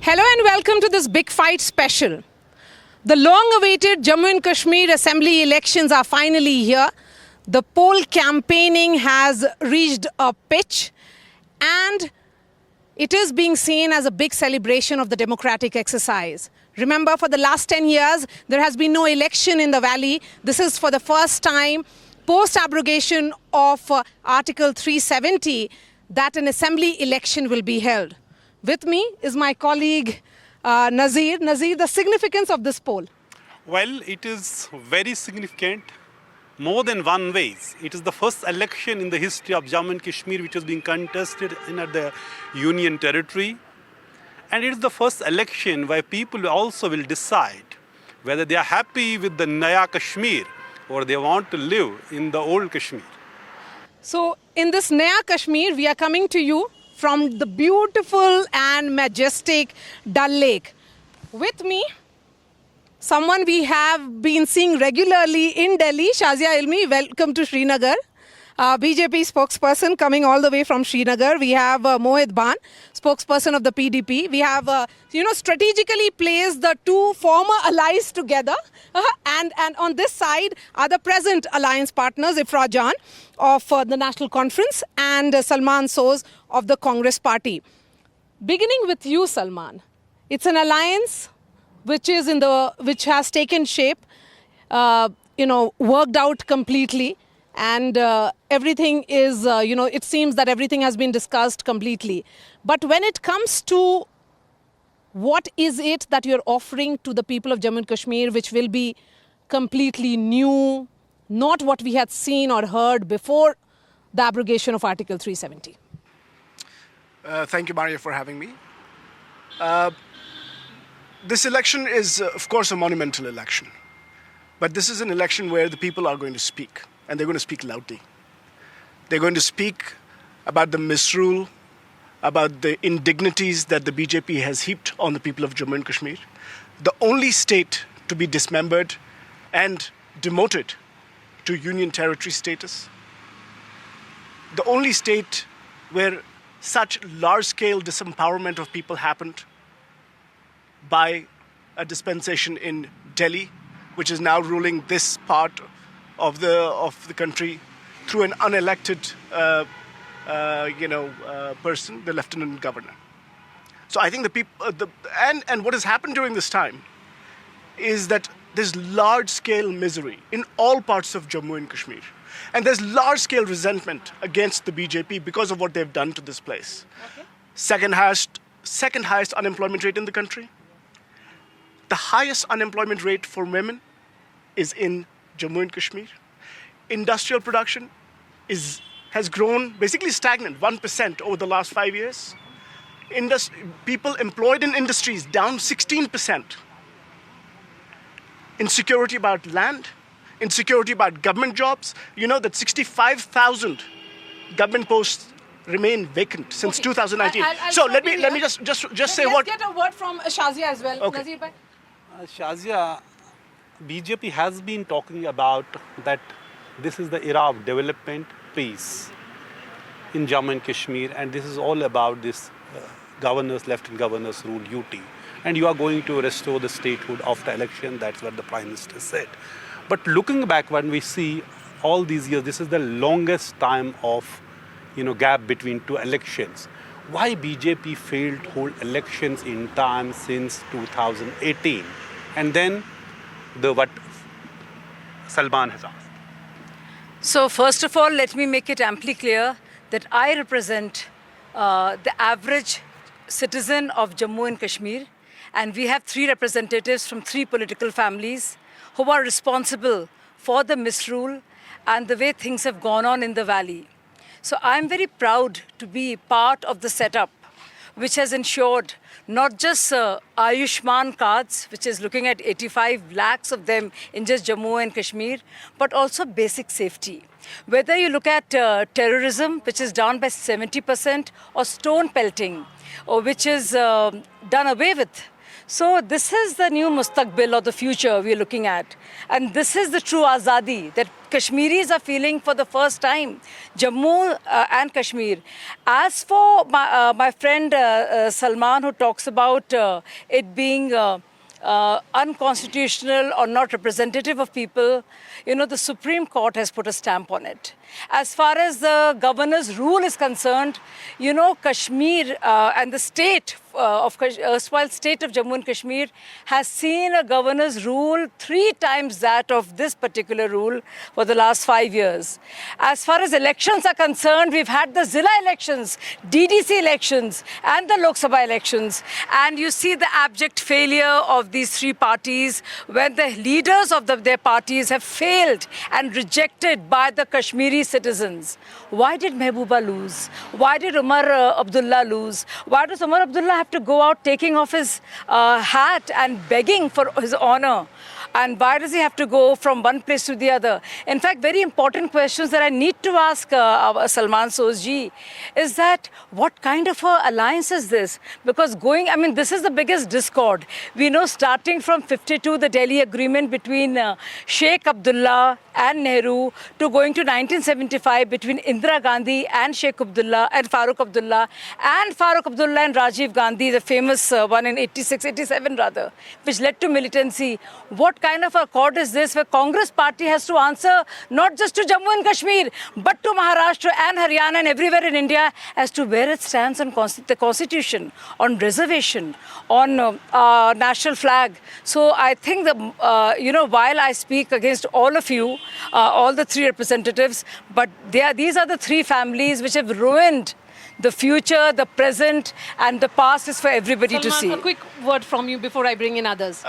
Hello and welcome to this Big Fight special. The long-awaited Jammu and Kashmir Assembly elections are finally here. The poll campaigning has reached a pitch and it is being seen as a big celebration of the democratic exercise. Remember, for the last 10 years, there has been no election in the valley. This is for the first time, post-abrogation of Article 370, that an assembly election will be held. With me is my colleague Nazir. Nazir, the significance of this poll? Well, it is very significant, more than one ways. It is the first election in the history of Jammu and Kashmir which is being contested in the Union Territory. And it is the first election where people also will decide whether they are happy with the Naya Kashmir or they want to live in the old Kashmir. So in this Naya Kashmir, we are coming to you from the beautiful and majestic Dal Lake. With me, someone we have been seeing regularly in Delhi, Shazia Ilmi. Welcome to Srinagar. BJP spokesperson coming all the way from Srinagar. We have Mohit Ban, spokesperson of the PDP. We have, strategically placed the two former allies together. And on this side are the present alliance partners, Ifra Jan of the National Conference and Salman Soz of the Congress Party. Beginning with you, Salman. It's an alliance which has taken shape, worked out completely. And everything is, it seems that everything has been discussed completely. But when it comes to what is it that you're offering to the people of Jammu and Kashmir, which will be completely new, not what we had seen or heard before the abrogation of Article 370? Thank you, Maria, for having me. This election is, of course, a monumental election. But this is an election where the people are going to speak. And they're going to speak loudly. They're going to speak about the misrule, about the indignities that the BJP has heaped on the people of Jammu and Kashmir. The only state to be dismembered and demoted to Union Territory status. The only state where such large-scale disempowerment of people happened by a dispensation in Delhi, which is now ruling this part of the country through an unelected person, the lieutenant governor. So I think the people and what has happened during this time is that there's large-scale misery in all parts of Jammu and Kashmir, and there's large-scale resentment against the BJP because of what they've done to this place. Okay. Second highest unemployment rate in the country. The highest unemployment rate for women is in Jammu and Kashmir. Industrial production has grown basically stagnant, 1% over the last 5 years. People employed in industries down 16%. Insecurity about land, insecurity about government jobs. You know that 65,000 government posts remain vacant since 2019. So let me just say what. Let's get a word from Shazia as well. Okay. Shazia, BJP has been talking about that this is the era of development, peace in Jammu and Kashmir, and this is all about this lieutenant governor's rule UT. And you are going to restore the statehood after election, that's what the Prime Minister said. But looking back, when we see all these years, this is the longest time of gap between two elections. Why BJP failed to hold elections in time since 2018? And then what Salman has asked. So first of all, let me make it amply clear that I represent the average citizen of Jammu and Kashmir, and we have three representatives from three political families who are responsible for the misrule and the way things have gone on in the valley. So I'm very proud to be part of the setup which has ensured not just Ayushman cards, which is looking at 85 lakhs of them in just Jammu and Kashmir, but also basic safety. Whether you look at terrorism, which is down by 70%, or stone pelting, or which is done away with. So this is the new mustaqbil or the future we're looking at. And this is the true azadi that Kashmiris are feeling for the first time, Jammu and Kashmir. As for my friend Salman, who talks about it being unconstitutional or not representative of people, you know, the Supreme Court has put a stamp on it. As far as the governor's rule is concerned, you know, Kashmir and the state erstwhile state of Jammu and Kashmir has seen a governor's rule 3 times that of this particular rule for the last 5 years. As far as elections are concerned, we've had the Zilla elections, DDC elections, and the Lok Sabha elections. And you see the abject failure of these 3 parties when the leaders of their parties have failed and rejected by the Kashmiri citizens. Why did Mehbooba lose? Why did Umar Abdullah lose? Why does Umar Abdullah have to go out taking off his hat and begging for his honor? And why does he have to go from one place to the other? In fact, very important questions that I need to ask Salman Sozji is that what kind of a alliance is this? Because this is the biggest discord. We know starting from 52, the Delhi agreement between Sheikh Abdullah and Nehru, to going to 1975 between Indira Gandhi and Sheikh Abdullah and Farooq Abdullah and Rajiv Gandhi, the famous one in 87 rather, which led to militancy. What kind of accord is this where Congress party has to answer not just to Jammu and Kashmir but to Maharashtra and Haryana and everywhere in India as to where it stands on the constitution, on reservation, on national flag. So I think that, while I speak against all of you, all the 3 representatives, but these are the 3 families which have ruined the future, the present, and the past is for everybody to see. A quick word from you before I bring in others.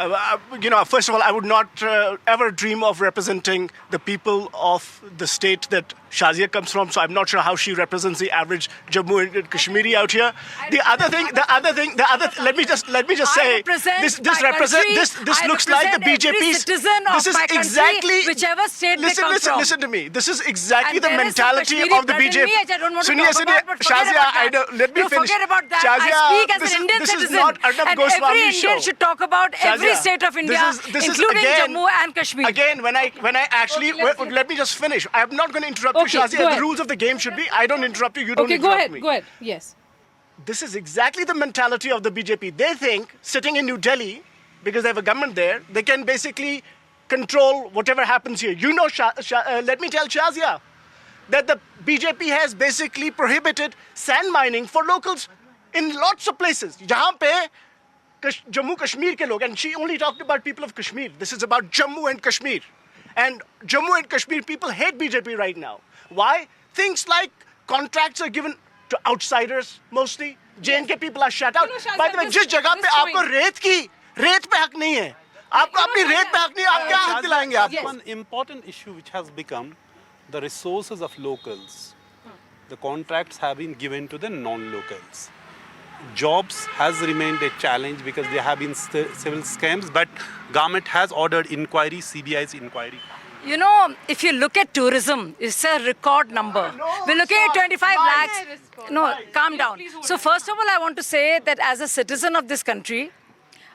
First of all, I would not ever dream of representing the people of the state that Shazia comes from, so I'm not sure how she represents the average Jammu and Kashmiri out here. Let me just say, this looks like the BJP's. This is exactly whichever state they come from. Listen to me. This is exactly the mentality of the BJP. Shazia, let me finish. Forget about that. Shazia, I speak as an Indian citizen. This is not Arnab and Goswami's every Indian show. should talk about every state of India, including Jammu and Kashmir. Again, when I actually, let me just finish. I'm not going to interrupt you, Shazia. The rules of the game should be, I don't interrupt you, you don't interrupt me. Go ahead, yes. This is exactly the mentality of the BJP. They think, sitting in New Delhi, because they have a government there, they can basically control whatever happens here. You know, let me tell Shazia, that the BJP has basically prohibited sand mining for locals in lots of places. Jahan pe Jammu Kashmir ke log, and she only talked about people of Kashmir. This is about Jammu and Kashmir. And Jammu and Kashmir people hate BJP right now. Why? Things like contracts are given to outsiders mostly. JNK people are shut out. By the way, जिस जगह पे आपको रेत पे हक नहीं है, आपको अपनी रेत पे हक नहीं, आप क्या हक दिलाएंगे आपको? One important issue which has become the resources of locals. The contracts have been given to the non-locals. Jobs has remained a challenge because there have been civil scams, but government has ordered inquiry, CBI's inquiry. You know, if you look at tourism, it's a record number. We're looking at 25 lakhs. No, calm down. So first of all, I want to say that as a citizen of this country,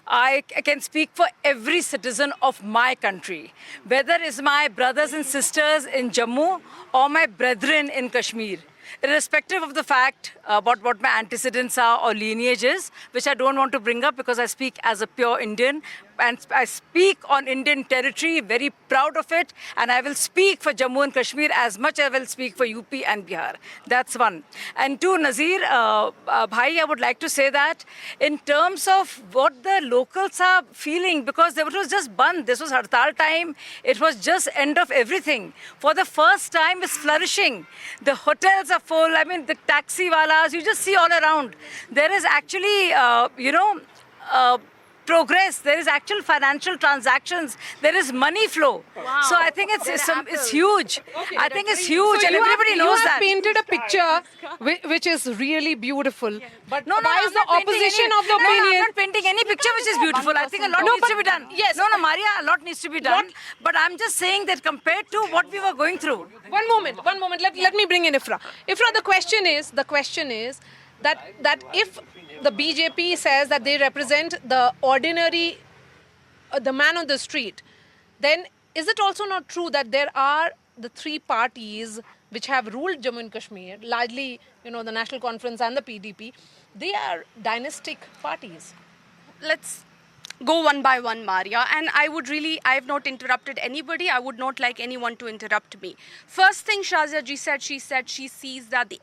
I can speak for every citizen of my country, whether it's my brothers and sisters in Jammu or my brethren in Kashmir. Irrespective of the fact about what my antecedents are or lineages, which I don't want to bring up because I speak as a pure Indian and I speak on Indian territory, very proud of it, and I will speak for Jammu and Kashmir as much as I will speak for UP and Bihar. That's one. And to Nazir, Bhai, I would like to say that in terms of what the locals are feeling, because it was just Bandh, this was Hartal time, it was just end of everything. For the first time, it's flourishing. The hotels are full, the taxi walas, you just see all around. There is actually, progress, there is actual financial transactions, there is money flow. Wow. So I think it's huge. Okay, I think it's huge, so and everybody knows that. You have painted a picture which is really beautiful. Yeah. But why is the opposition of the opinion? I'm not painting any picture which is beautiful. I think a lot needs to be done. Yes. Maria, a lot needs to be done. But I'm just saying that compared to what we were going through. One moment. Let me bring in Ifra. Ifra, the question is that if the BJP says that they represent the ordinary, the man on the street, then is it also not true that there are the three parties which have ruled Jammu and Kashmir, largely, the National Conference and the PDP, they are dynastic parties? Let's go one by one, Maria. And I have not interrupted anybody. I would not like anyone to interrupt me. First thing Shazia ji said she sees that the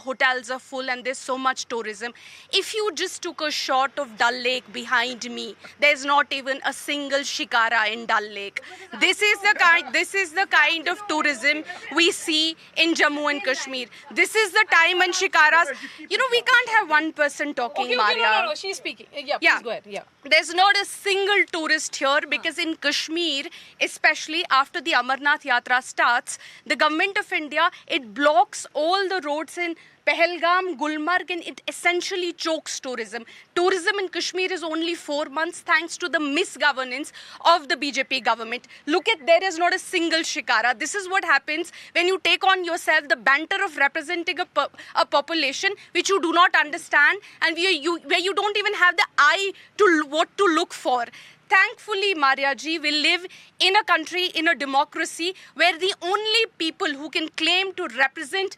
hotels are full and there's so much tourism. If you just took a shot of Dal Lake behind me, there's not even a single shikara in Dal Lake. This is the kind of tourism we see in Jammu and Kashmir. This is the time when shikaras, we can't have one person talking, Maria. No, she's speaking. Yeah, please go ahead. Yeah. There's not a single tourist here because in Kashmir, especially after the Amarnath Yatra starts, the government of India, it blocks all the roads in Pahalgam, Gulmarg, and it essentially chokes tourism. Tourism in Kashmir is only 4 months thanks to the misgovernance of the BJP government. Look at, there is not a single shikara. This is what happens when you take on yourself the banter of representing a population which you do not understand and where you don't even have the eye to what to look for. Thankfully, Maria ji, we live in a country, in a democracy, where the only people who can claim to represent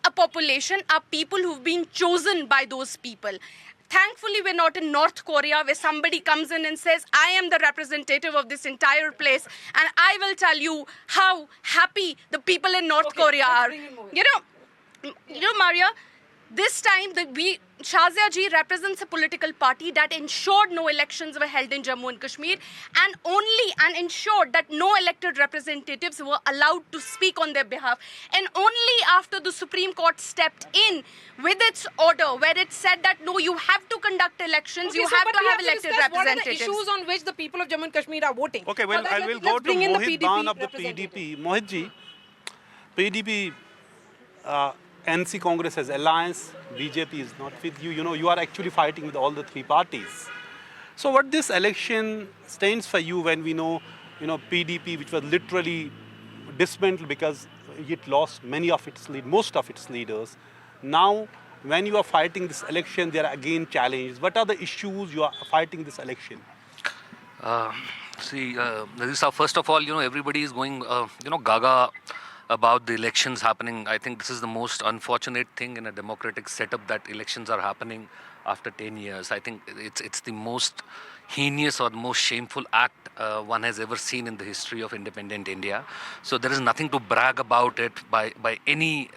a population are people who've been chosen by those people. Thankfully, we're not in North Korea where somebody comes in and says, I am the representative of this entire place and I will tell you how happy the people in North Korea are. Maria, this time, Shazia ji represents a political party that ensured no elections were held in Jammu and Kashmir and ensured that no elected representatives were allowed to speak on their behalf. And only after the Supreme Court stepped in with its order where it said that no, you have to conduct elections, Okay, you so have but to we have to elected discuss representatives. What are the issues on which the people of Jammu and Kashmir are voting? Okay, well, For that, I will let's go to bring in the Mohit PDP Ban of the representative. PDP. Mohit ji, PDP, NC Congress has alliance, BJP is not with you. You are actually fighting with all the three parties. So what this election stands for you when we know, PDP, which was literally dismantled because it lost most of its leaders. Now, when you are fighting this election, there are again challenges. What are the issues you are fighting this election? Nidhi, first of all, everybody is going, gaga about the elections happening. I think this is the most unfortunate thing in a democratic setup that elections are happening after 10 years. I think it's the most heinous or the most shameful act one has ever seen in the history of independent India. So there is nothing to brag about it by any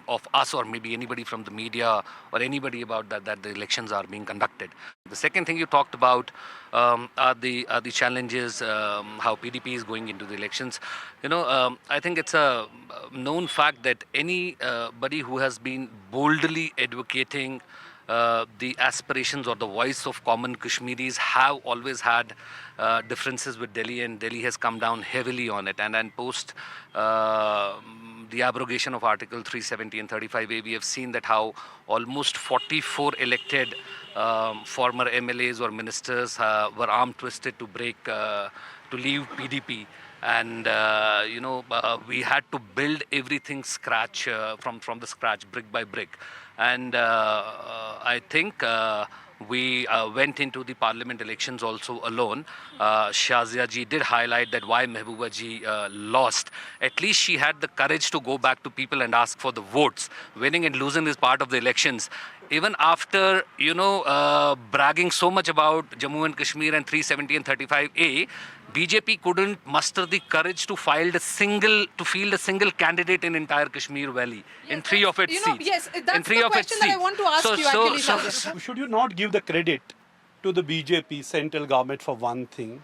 of us or maybe anybody from the media or anybody about that the elections are being conducted. The second thing you talked about are the challenges, how PDP is going into the elections. I think it's a known fact that anybody who has been boldly advocating the aspirations or the voice of common Kashmiris have always had differences with Delhi, and Delhi has come down heavily on it. And post the abrogation of Article 370 and 35A, we have seen that how almost 44 elected former MLAs or ministers were arm twisted to leave PDP. And we had to build everything scratch from the scratch, brick by brick. And I think we went into the parliament elections also alone. Shazia ji did highlight that why Mehbooba ji lost. At least she had the courage to go back to people and ask for the votes. Winning and losing is part of the elections. Even after, bragging so much about Jammu and Kashmir and 370 and 35A, BJP couldn't muster the courage to field a single candidate in entire Kashmir Valley in three of its seats. Yes, that's the question that I want to ask you actually, Shazia. Should you not give the credit to the BJP central government for one thing?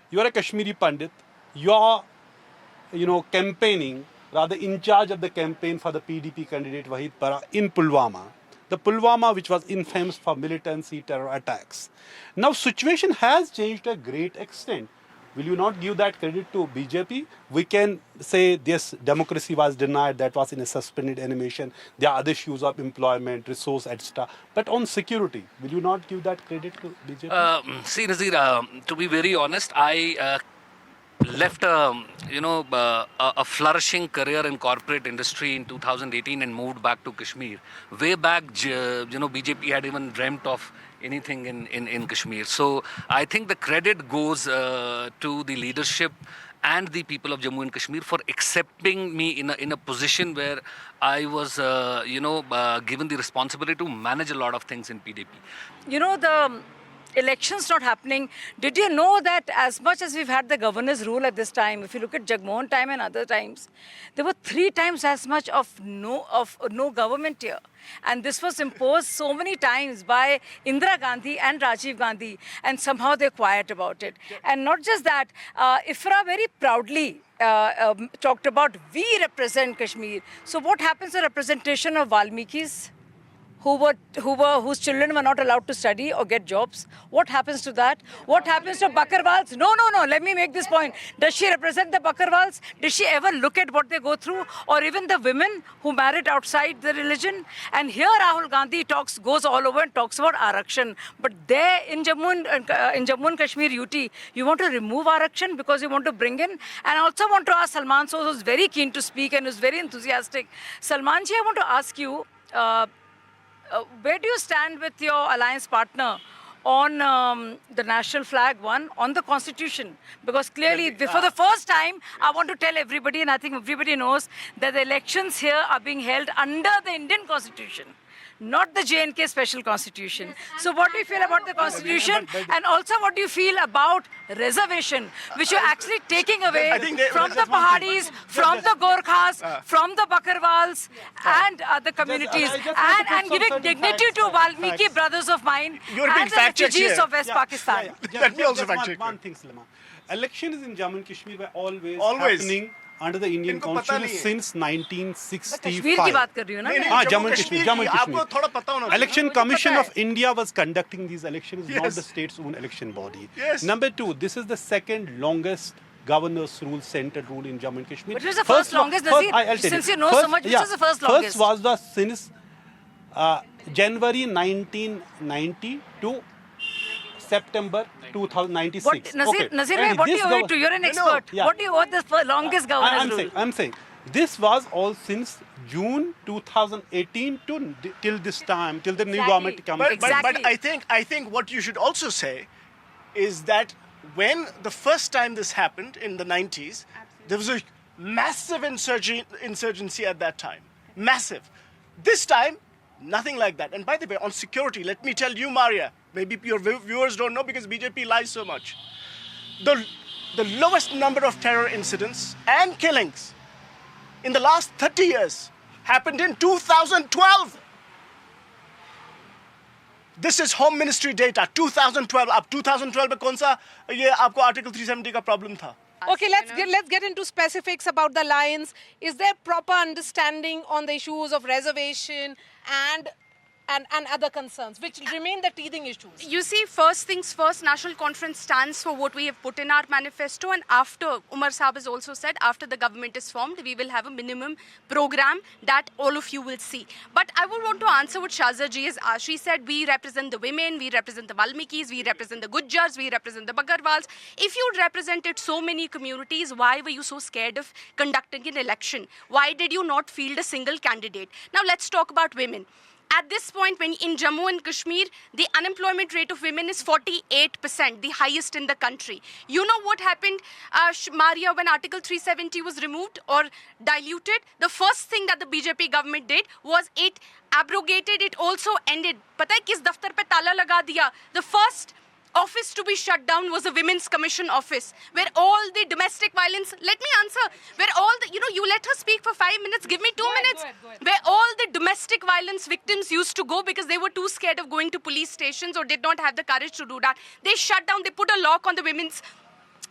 You are a Kashmiri Pandit. You are, campaigning, rather in charge of the campaign for the PDP candidate Wahid Para in Pulwama. The Pulwama, which was infamous for militancy, terror attacks. Now, situation has changed to a great extent. Will you not give that credit to BJP? We can say this democracy was denied, that was in a suspended animation. There are other issues of employment, resource, etc. But on security, will you not give that credit to BJP? See, Nazir, to be very honest, I left a flourishing career in corporate industry in 2018 and moved back to Kashmir. Way back, BJP had even dreamt of anything in Kashmir. So I think the credit goes to the leadership and the people of Jammu and Kashmir for accepting me in a position where I was, given the responsibility to manage a lot of things in PDP. You know, the elections not happening. Did you know that as much as we've had the governor's rule at this time, if you look at Jagmohan time and other times, there were 3 times as much of no government here. And this was imposed so many times by Indira Gandhi and Rajiv Gandhi, and somehow they're quiet about it. And not just that, IFRA very proudly talked about we represent Kashmir. So what happens to representation of Valmikis? Whose children were not allowed to study or get jobs? What happens to that? What happens to Bakarwals? No. Let me make this point. Does she represent the Bakarwals? Does she ever look at what they go through? Or even the women who married outside the religion? And here Rahul Gandhi goes all over and talks about Arakshan. But there in Jammu and Kashmir UT, you want to remove Arakshan because you want to bring in. And I also want to ask Salman Sood, who's very keen to speak and who's very enthusiastic. Salman ji, I want to ask you, where do you stand with your alliance partner on the national flag, on the constitution? Because clearly, for the first time, I want to tell everybody, and I think everybody knows, that the elections here are being held under the Indian constitution, not the J&K special constitution. So what do you feel about the constitution? And also what do you feel about reservation, which you're actually taking away from the Pahadis, from the Gorkhas, from the Bakarwals and other communities, and giving dignity to Valmiki brothers of mine and the refugees of West Pakistan. Let me also fact check. One thing, Salima. Elections in Jammu and Kashmir were always happening under the Indian constitution since 1965. Kashmir की बात कर रही हूँ ना? Jammu and Kashmir. Election Commission of India was conducting these elections, not the state's own election body. Yes. Number 2, this is the second longest governor's rule, central rule in Jammu and Kashmir. Which was the first longest, Nazir? Since you know so much, which was the first longest? First was the since January 1990 to September 2096. Nazir, what do you owe it to? You're an expert. What do you owe the longest governor's rule? I'm saying, this was all since June 2018 till this time, till the new government comes. But I think what you should also say is that when the first time this happened in the 90s, there was a massive insurgency at that time. Massive. This time, nothing like that. And by the way, on security, let me tell you, Maria, maybe your viewers don't know because BJP lies so much. The lowest number of terror incidents and killings in the last 30 years happened in 2012. This is Home Ministry data, 2012. Ab 2012 mein kaun sa ye aapko Article 370 ka problem tha? Okay, let's get into specifics about the alliance. Is there proper understanding on the issues of reservation and other concerns, which remain the teething issues? You see, first things first, National Conference stands for what we have put in our manifesto, and after, Umar Saab has also said, after the government is formed, we will have a minimum program that all of you will see. But I would want to answer what Shahzad ji has asked. She said, we represent the women, we represent the Valmikis, we represent the Gujjars, we represent the Bakarwals. If you represented so many communities, why were you so scared of conducting an election? Why did you not field a single candidate? Now let's talk about women. At this point, when in Jammu and Kashmir, the unemployment rate of women is 48%, the highest in the country. You know what happened, Maria, when Article 370 was removed or diluted? The first thing that the BJP government did was it abrogated, it also ended. Pata hai kis daftar pe tala laga diya? The first office to be shut down was the Women's Commission office, where all the domestic violence, let me answer, where all the, you let her speak for 5 minutes, give me 2 minutes, go ahead. where all the domestic violence victims used to go because they were too scared of going to police stations or did not have the courage to do that. They shut down, they put a lock on the Women's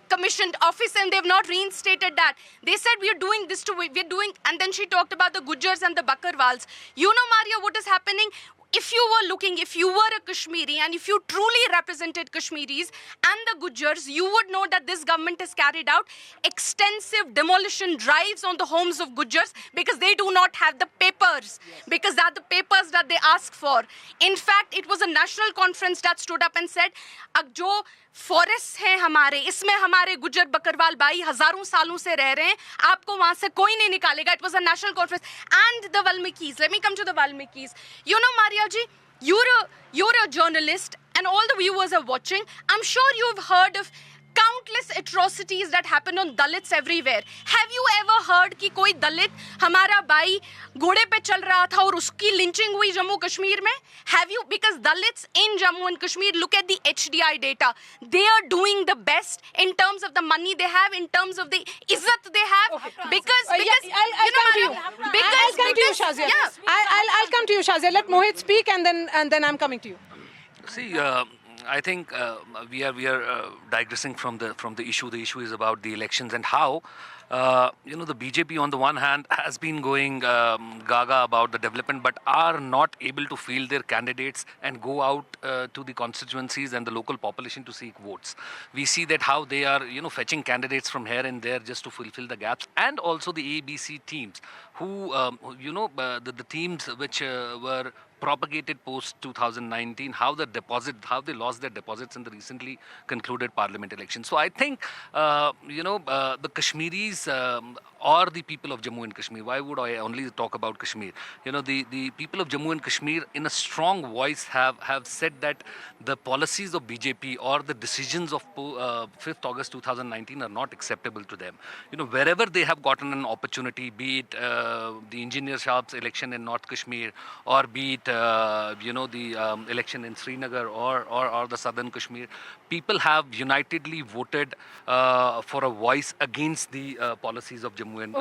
Commissioned office and they've not reinstated that. They said we're doing this we're doing, and then she talked about the Gujjars and the Bakarwals. You know, Maria, what is happening? if you were a Kashmiri and if you truly represented Kashmiris and the Gujars, you would know that this government has carried out extensive demolition drives on the homes of Gujars because they do not have the papers, because that the papers that they ask for. In fact, it was a national conference that stood up and said, अब जो forest हैं हमारे, इसमें हमारे गुजर बकरवाल भाई हजारों सालों से रह रहे हैं, आपको वहां से कोई नहीं निकालेगा. It was a national conference. And the Valmikis, let me come to the Valmikis. You know, Maria ji, you're a journalist and all the viewers are watching. I'm sure you've heard of countless atrocities that happen on Dalits everywhere. Have you ever heard कि कोई दलित हमारा भाई घोड़े पे चल रहा था और उसकी lynching हुई जम्मू कश्मीर में? Have you? Because Dalits in Jammu and Kashmir, look at the HDI data. They are doing the best in terms of the money they have, in terms of the izzat they have. Because I'll come to you. I'll come to you, Shazia. I'll come to you, Shazia. Let Mohit speak, and then I'm coming to you. See, I think we are digressing from the issue. The issue is about the elections and how the BJP on the one hand has been going gaga about the development, but are not able to field their candidates and go out to the constituencies and the local population to seek votes. We see that how they are fetching candidates from here and there just to fulfill the gaps, and also the ABC teams who the teams which were propagated post 2019, how they lost their deposits in the recently concluded parliament election. So I think the Kashmiris or the people of Jammu and Kashmir, why would I only talk about Kashmir? The people of Jammu and Kashmir in a strong voice have said that the policies of BJP or the decisions of 5th August 2019 are not acceptable to them. Wherever they have gotten an opportunity, be it the engineer Shah's election in North Kashmir, or be it the election in Srinagar or the southern Kashmir, people have unitedly voted for a voice against the policies of Jammu and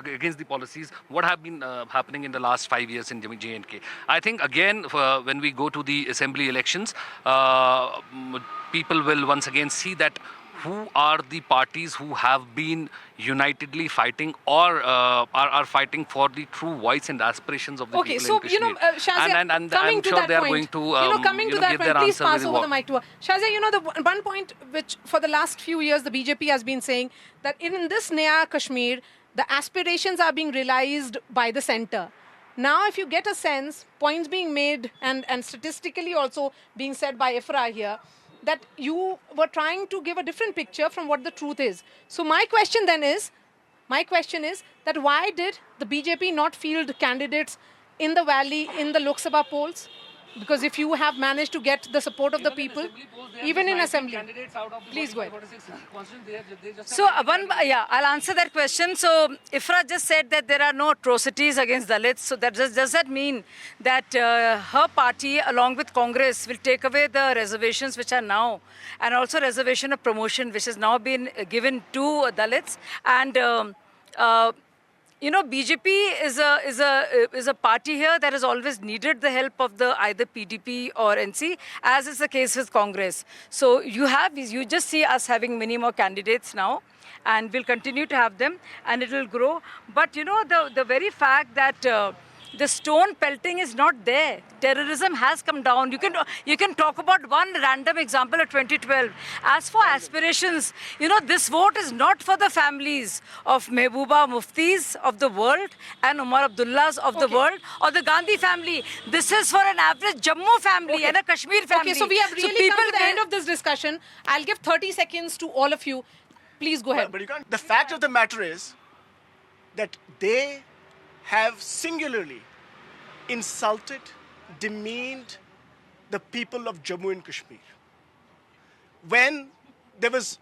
against the policies what have been happening in the last 5 years in J&K. I think again when we go to the assembly elections, people will once again see that who are the parties who have been unitedly fighting or are fighting for the true voice and aspirations of the people in Kashmir. Shazia, and coming I'm to sure that they are point, going to that give their point, please answer pass very over well. the mic to her. Shazia, the one point which for the last few years the BJP has been saying that in this Naya Kashmir, the aspirations are being realized by the center. Now, if you get a sense, points being made and statistically also being said by IFRA here, that you were trying to give a different picture from what the truth is. So my question is that why did the BJP not field candidates in the valley, in the Lok Sabha polls? Because if you have managed to get the support of the people, even in assembly. Please go ahead. So, I'll answer that question. So, Ifra just said that there are no atrocities against Dalits. So, does that mean that her party, along with Congress, will take away the reservations which are now, and also reservation of promotion, which has now been given to Dalits? And BJP is a party here that has always needed the help of the either PDP or NC, as is the case with Congress. So you just see us having many more candidates now, and we'll continue to have them, and it will grow. But the very fact that the stone pelting is not there. Terrorism has come down. You can talk about one random example of 2012. As for aspirations, this vote is not for the families of Mehbooba Muftis of the world and Umar Abdullahs of the world or the Gandhi family. This is for an average Jammu family and a Kashmir family. Okay, so we have really come to the end of this discussion. I'll give 30 seconds to all of you. Please go ahead. But you can't. The fact of the matter is that they have singularly insulted, demeaned the people of Jammu and Kashmir. When there was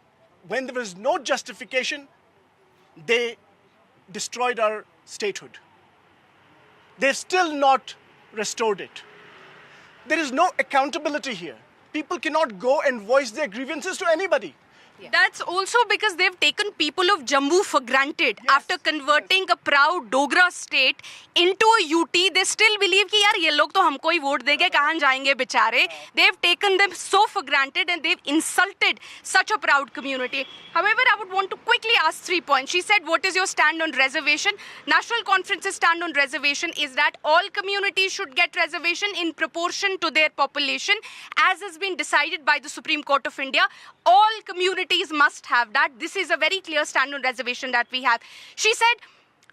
no justification, they destroyed our statehood. They've still not restored it. There is no accountability here. People cannot go and voice their grievances to anybody. That's also because they've taken people of Jammu for granted. After converting a proud Dogra state into a UT, they still believe कि यार ये लोग तो हमको ही vote देंगे, कहाँ जाएंगे बेचारे. They've taken them so for granted and they've insulted such a proud community. However, I would want to quickly ask 3 points. She said, what is your stand on reservation? National Conference's stand on reservation is that all communities should get reservation in proportion to their population, as has been decided by the Supreme Court of India. All communities must have that. This is a very clear stand on reservation that we have. She said,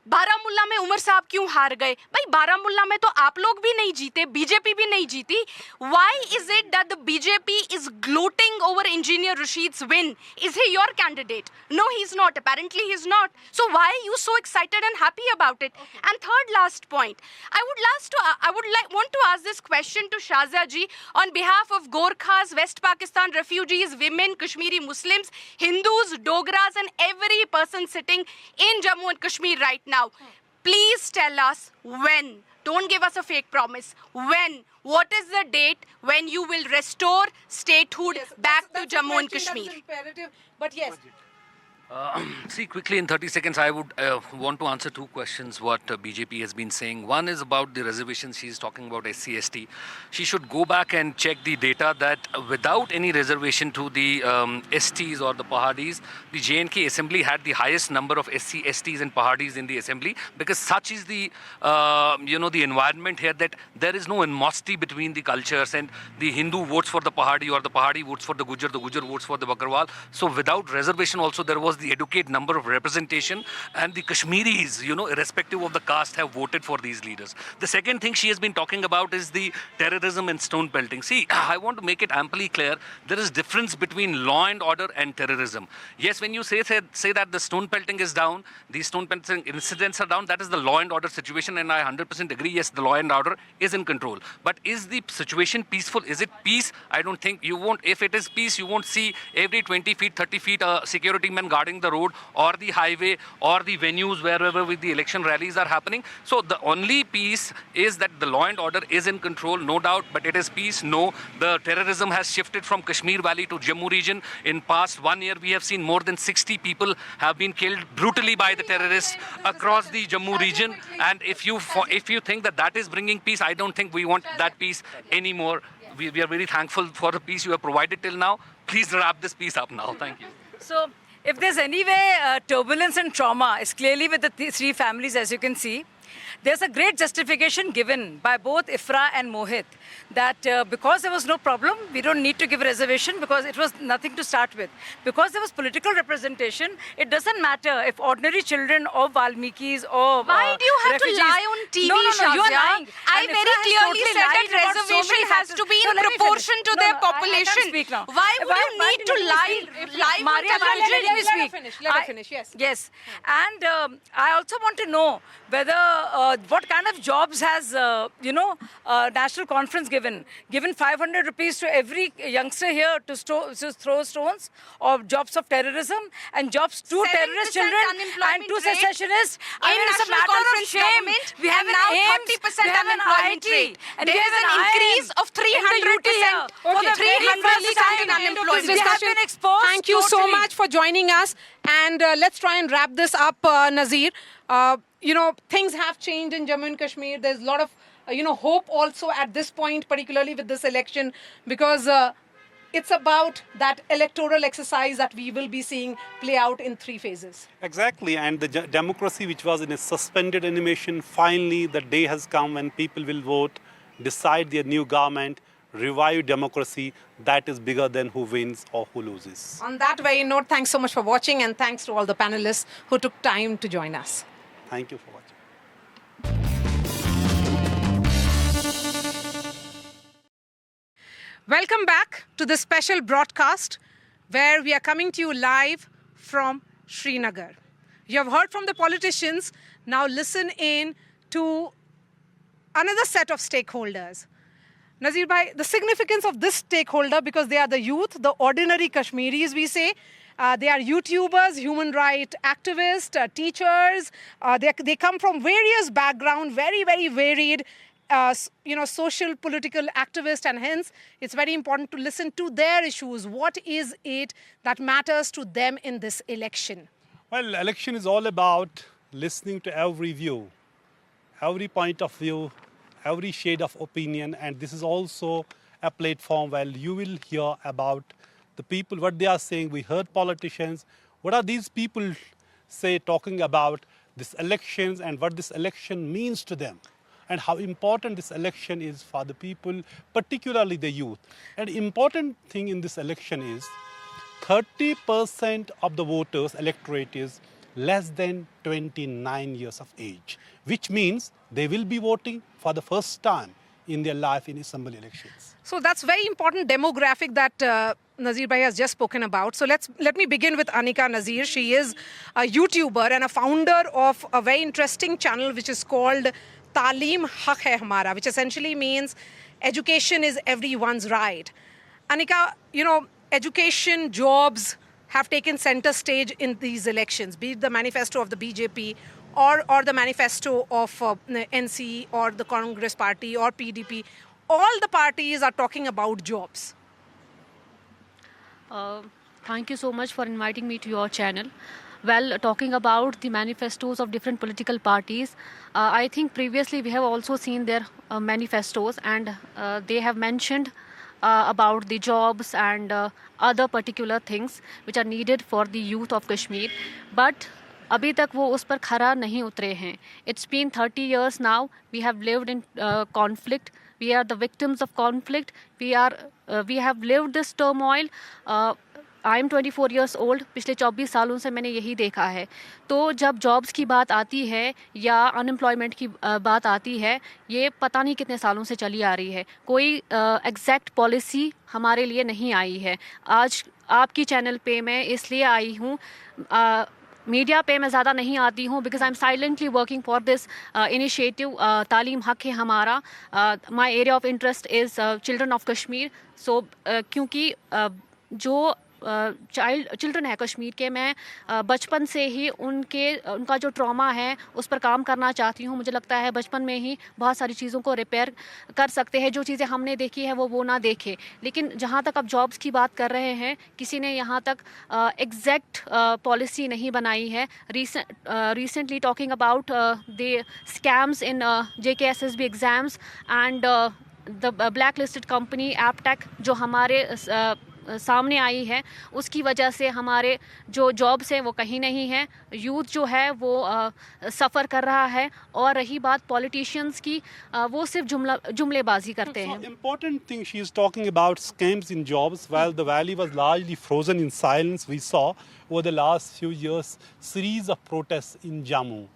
Baramulla में उमर साहब क्यों हार गए? भाई बारामुल्ला में तो आप लोग भी नहीं जीते, बीजेपी भी नहीं जीती. Why is it that the BJP is gloating over Engineer Rashid's win? Is he your candidate? No, he's not. Apparently, he's not. So why are you so excited and happy about it? Okay. And third, last point, I would want to ask this question to Shazia ji on behalf of Gorkhas, West Pakistan refugees, women, Kashmiri Muslims, Hindus, Dogras, and every person sitting in Jammu and Kashmir right now. Please tell us when. Don't give us a fake promise. When? What is the date when you will restore statehood back to Jammu and Kashmir? But yes. See, quickly in 30 seconds, I would want to answer two questions what BJP has been saying. One is about the reservations. She's talking about SC/ST. She should go back and check the data that without any reservation to the STs or the Pahadis, the J&K Assembly had the highest number of SC/STs and Pahadis in the Assembly, because such is the, the environment here that there is no animosity between the cultures, and the Hindu votes for the Pahadi or the Pahadi votes for the Gujar votes for the Bakarwal. So without reservation also there was the adequate number of representation, and the Kashmiris, irrespective of the caste, have voted for these leaders. The second thing she has been talking about is the terrorism and stone pelting. See, I want to make it amply clear, there is difference between law and order and terrorism. Yes, when you say that the stone pelting is down, the stone pelting incidents are down, that is the law and order situation, and I 100% agree, yes, the law and order is in control. But is the situation peaceful? Is it peace? I don't think you won't. If it is peace, you won't see every 20 feet, 30 feet security men guarding the road or the highway or the venues wherever with the election rallies are happening. So the only peace is that the law and order is in control, no doubt, but it is peace. No, the terrorism has shifted from Kashmir Valley to Jammu region. In past 1 year, we have seen more than 60 people have been killed brutally by the terrorists across the Jammu region. And if you think that is bringing peace, I don't think we want that peace anymore. We are very thankful for the peace you have provided till now. Please wrap this peace up now. Thank you. So, if there's any way turbulence and trauma is clearly with the three families, as you can see, there's a great justification given by both Ifra and Mohit that because there was no problem, we don't need to give a reservation because it was nothing to start with. Because there was political representation, it doesn't matter if ordinary children or Valmikis or Why do you have refugees, to lie on TV, No, you are Shazia? lying. I And very Ifra has clearly totally said lied that about so reservation many has factors. to be in No, let me proportion finish. to No, their no, I population. can speak now. Why would you Why need did to you lie speak? on Maria, television? let me speak. Let her finish, yes. Yes. And I also want to know whether what kind of jobs has National Conference given 500 rupees to every youngster here to throw stones, or jobs of terrorism and jobs to 7% terrorist children and unemployment to rate secessionists. I in mean, it's a National matter of Conference shame. government, We have and an now AIMS, 30% we have an unemployment IIT, rate. and There we is have an IIM increase of in the UT here. 300%. For the very 300% first time in unemployment. we have been exposed. Thank you so totally. much for joining us. And let's try and wrap this up, Nazir. Things have changed in Jammu and Kashmir. There's a lot of, hope also at this point, particularly with this election, because it's about that electoral exercise that we will be seeing play out in 3 phases. Exactly, and the democracy which was in a suspended animation, finally the day has come when people will vote, decide their new government, revive democracy. That is bigger than who wins or who loses. On that very note, thanks so much for watching, and thanks to all the panelists who took time to join us. Thank you for watching. Welcome back to the special broadcast where we are coming to you live from Srinagar. You have heard from the politicians. Now listen in to another set of stakeholders. Nazir bhai, the significance of this stakeholder, because they are the youth, the ordinary Kashmiris, we say. They are YouTubers, human rights activists, teachers. They come from various backgrounds, very, very varied. social political activist, and hence it's very important to listen to their issues. What is it that matters to them in this election? Well, election is all about listening to every view, every point of view, every shade of opinion, and this is also a platform where you will hear about the people, what they are saying. We heard politicians. What are these people say talking about this elections and what this election means to them, and how important this election is for the people, particularly the youth. And important thing in this election is 30% of the voters electorate is less than 29 years of age, which means they will be voting for the first time in their life in assembly elections. So that's very important demographic that Nazir Bhai has just spoken about. So let me begin with Anika Nazir. She is a YouTuber and a founder of a very interesting channel which is called Taaleem Haq Hai Hamara, which essentially means education is everyone's right. Anika, education, jobs have taken center stage in these elections, be it the manifesto of the BJP or the manifesto of NC or the Congress Party or PDP. All the parties are talking about jobs. Thank you so much for inviting me to your channel. Well, talking about the manifestos of different political parties, I think previously we have also seen their manifestos, and they have mentioned about the jobs and other particular things which are needed for the youth of Kashmir. But अभी तक वो उस पर खरा नहीं उतरे हैं. It's been 30 years now. We have lived in conflict. We are the victims of conflict. We have lived this turmoil. I am 24 years old. पिछले 24 सालों से मैंने यही देखा है. तो जब जॉब्स की बात आती है या अनएम्प्लॉयमेंट की बात आती है, ये पता नहीं कितने सालों से चली आ रही है. कोई एग्जैक्ट पॉलिसी हमारे लिए नहीं आई है. आज आपकी चैनल पे मैं इसलिए आई हूँ, मीडिया पे मैं ज़्यादा नहीं आती हूँ, because I am silently working for this initiative तालीम हक है हमारा. My area of interest is children of Kashmir. So क्योंकि जो चिल्ड्रन है कश्मीर के, मैं बचपन से ही उनका जो ट्रॉमा है उस पर काम करना चाहती हूँ. मुझे लगता है बचपन में ही बहुत सारी चीज़ों को रिपेयर कर सकते हैं. जो चीज़ें हमने देखी है वो ना देखे. लेकिन जहाँ तक अब जॉब्स की बात कर रहे हैं, किसी ने यहाँ तक एग्जैक्ट पॉलिसी नहीं बनाई है. Recently talking about the scams in JKSSB exams and the black listed company Aptech जो हमारे सामने आई है, उसकी वजह से हमारे जो जॉब्स हैं वो कहीं नहीं है. यूथ जो है वो सफ़र कर रहा है. और रही बात पॉलिटिशियंस की, वो सिर्फ जुमलेबाजी करते हैं. So important thing she is talking about scams in jobs. While the valley was largely frozen in silence, we saw over the last few years series of protests in Jammu.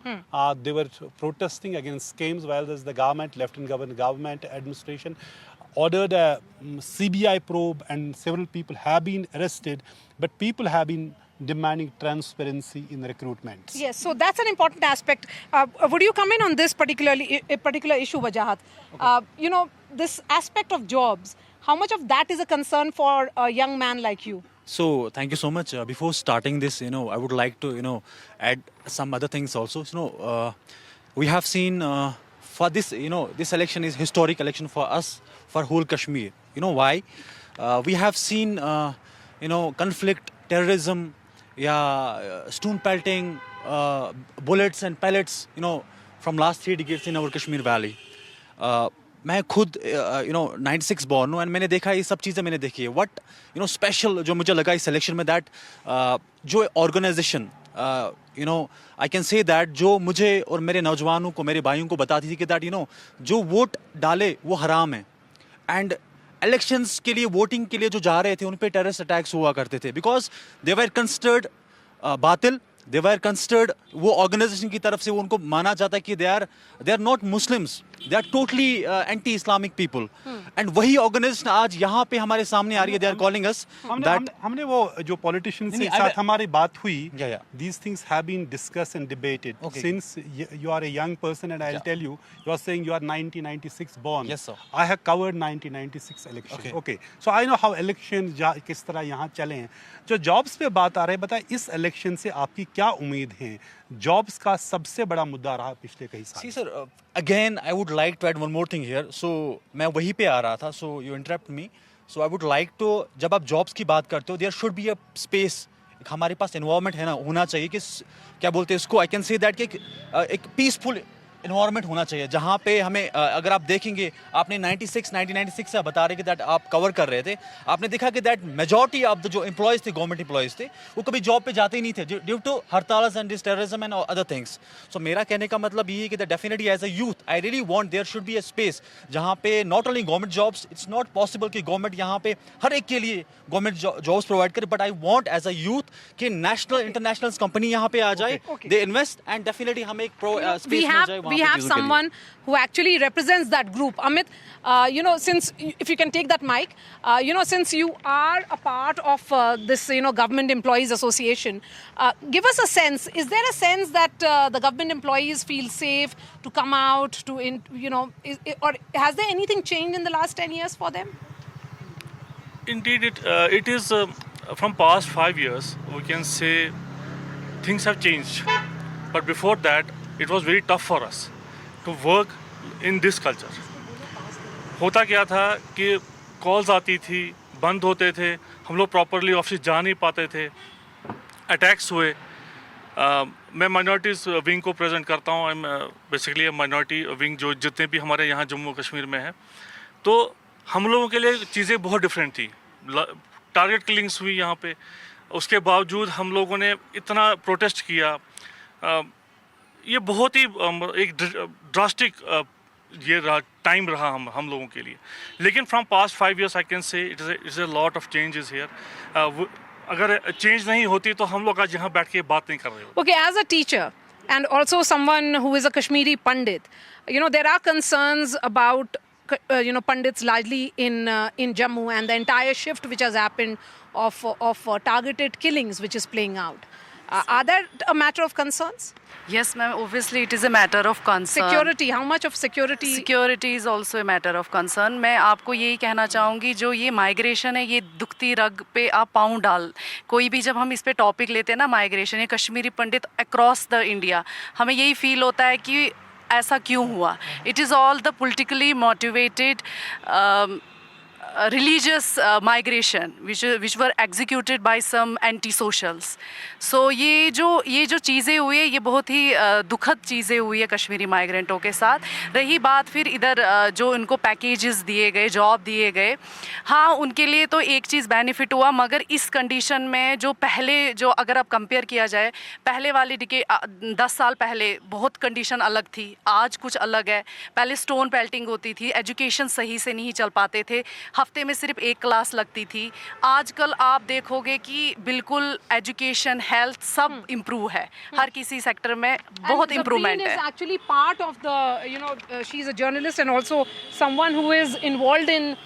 They were protesting against scams, while the government, Lieutenant Government administration ordered a CBI probe and several people have been arrested, but people have been demanding transparency in recruitment. Yes, so that's an important aspect. Would you come in on this particular issue, Wajahat? Okay. This aspect of jobs, how much of that is a concern for a young man like you? So thank you so much. Before starting this, I would like to, add some other things also. We have seen for this, this election is historic election for us, for whole Kashmir. You know why? We have seen, conflict, terrorism, stone pelting, bullets and pellets, from last 3 decades in our Kashmir Valley. मैं खुद 96 born हूँ and मैंने देखा ये सब चीज़ें मैंने देखी है. व्हाट स्पेशल जो मुझे लगा इस इलेक्शन में, दैट जो organization I can say that जो मुझे और मेरे नौजवानों को, मेरे भाइयों को बताती थी कि दैट जो वोट डाले वो हराम है. एंड इलेक्शंस के लिए, वोटिंग के लिए जो जा रहे थे उन पे टेररिस्ट अटैक्स हुआ करते थे, बिकॉज दे वर कंसिडर्ड बातिल. दे वर कंसिडर्ड, वो ऑर्गेनाइजेशन की तरफ से वो उनको माना जाता है कि they are not Muslims, they are totally anti Islamic people. And वही ऑर्गेनाइजेशन आज यहाँ पे हमारे सामने आ रही है. They are calling us that. हमने वो जो पॉलिटिशियंस के साथ हमारी बात हुई, these things have been discussed and debated. Since you are a young person and I'll tell you are saying you are 1996 born. Yes, sir. I have covered 1996 election. Okay. So I know how elections किस तरह यहाँ चले हैं. जो jobs पे बात आ रही है, बताए इस इलेक्शन से आपकी क्या उम्मीद है? जॉब्स का सबसे बड़ा मुद्दा रहा पिछले कई साल। See, sir, again, I would like to add one more thing here. So, मैं वहीं पे आ रहा था. So, you interrupt me. So, I would like to, जब आप jobs की बात करते हो, there should be a space. एक हमारे पास environment है ना, होना चाहिए कि क्या बोलते हैं इसको? I can say that कि एक peaceful इन्वायरमेंट होना चाहिए जहाँ पे हमें अगर आप देखेंगे आपने 1996 से बता रहे कि दैट आप कवर कर रहे थे, आपने देखा कि दैट मेजॉरिटी ऑफ द जो एम्प्लॉयज़ थे, गवर्नमेंट एम्प्लॉयज़ थे, वो कभी जॉब पे जाते ही नहीं थे ड्यू टू हड़ताल and this terrorism and other things. So मेरा कहने का मतलब ये है कि definitely as a youth I really want there should be a space जहाँ पे not only government jobs, it's not possible कि गवर्नमेंट यहाँ पे हर एक के लिए गवर्नमेंट जॉब्स प्रोवाइड करे, but I want as a youth कि नेशनल इंटरनेशनल कंपनी यहाँ पे आ जाए, दे इन्वेस्ट एंड डेफिनेटली हम एक स्पेस मिल जाए वहाँ we पे have चीज़ों के लिए. someone who actually represents that group. Amit, since if you can take that mic, since you are a part of this, Government Employees Association, give us a sense. Is there a sense that the government employees feel safe to come out to, or has there anything changed in the last 10 years for them? Indeed, it is from past 5 years. We can say things have changed, but before that, it was very tough for us to work in this culture. होता क्या था कि calls आती थी, बंद होते थे, हम लोग प्रॉपरली ऑफिस जा नहीं पाते थे, अटैक्स हुए. मैं माइनॉरिटीज़ विंग को प्रेजेंट करता हूँ. बेसिकली माइनॉरिटी विंग जो जितने भी हमारे यहाँ जम्मू कश्मीर में है, तो हम लोगों के लिए चीज़ें बहुत डिफरेंट थी. टारगेट किलिंग्स हुई यहाँ पे, उसके बावजूद हम लोगों ने इतना प्रोटेस्ट किया. ये बहुत ही एक ड्रास्टिक ये टाइम रहा हम लोगों के लिए. लेकिन from past 5 years I can से it's a lot of changes here. अगर चेंज नहीं होती तो हम लोग आज यहाँ बैठ के बात नहीं कर रहे होते. Okay, as a teacher and also someone who is a Kashmiri Pandit, there are concerns about Pandits largely in Jammu and the entire shift which has happened of targeted killings which is playing out. Are that a matter of concerns? Yes, ma'am. Obviously, it is a matter of concern. Security, how much of security? Security is also a matter of concern. मैं आपको यही कहना चाहूँगी, जो ये migration है, ये दुखती रग पे आप पाँव डाल. कोई भी जब हम इस पे टॉपिक लेते हैं ना, माइग्रेशन, ये कश्मीरी पंडित अक्रॉस द इंडिया, हमें यही फील होता है कि ऐसा क्यों हुआ. It is all the politically motivated religious migration which were executed by some anti-socials. So ये जो चीज़ें हुई है, ये बहुत ही दुखद चीज़ें हुई है कश्मीरी माइग्रेंटों के साथ. रही बात फिर इधर जो उनको पैकेजेस दिए गए, जॉब दिए गए, हाँ उनके लिए तो एक चीज़ बेनिफिट हुआ, मगर इस कंडीशन में जो पहले, जो अगर आप कंपेयर किया जाए पहले वाली 10 साल पहले बहुत कंडीशन अलग थी, आज कुछ अलग है. पहले स्टोन पेल्टिंग होती थी, एजुकेशन सही से नहीं चल पाते थे, हफ्ते में सिर्फ एक क्लास लगती थी. आजकल आप देखोगे कि बिल्कुल एजुकेशन, हेल्थ सब इम्प्रूव है. हर किसी सेक्टर में बहुत इम्प्रूवमेंट है. Sabreen is actually part of the, she is a journalist and also someone who is involved in